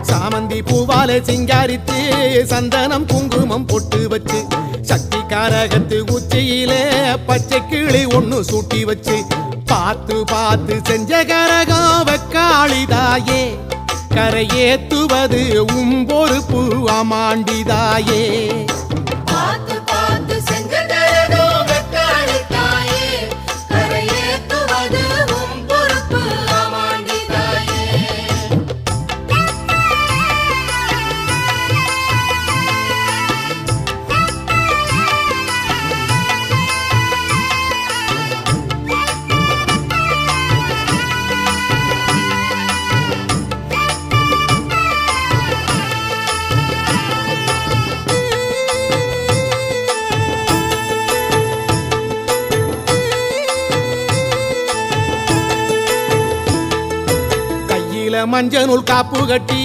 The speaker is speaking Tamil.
சாமந்தி பூவாலே சிங்காரித்து சந்தனம் குங்குமம் பொட்டு வச்சு சக்தி காரகத்து உச்சியிலே பச்சை கிளி ஒண்ணு சூட்டி வச்சு பார்த்து பார்த்து செஞ்ச கரகம் வெக்காளிதாயே கரையேத்துவது பொறுப்பு அமாண்டிதாயே மஞ்சள் காப்பு கட்டி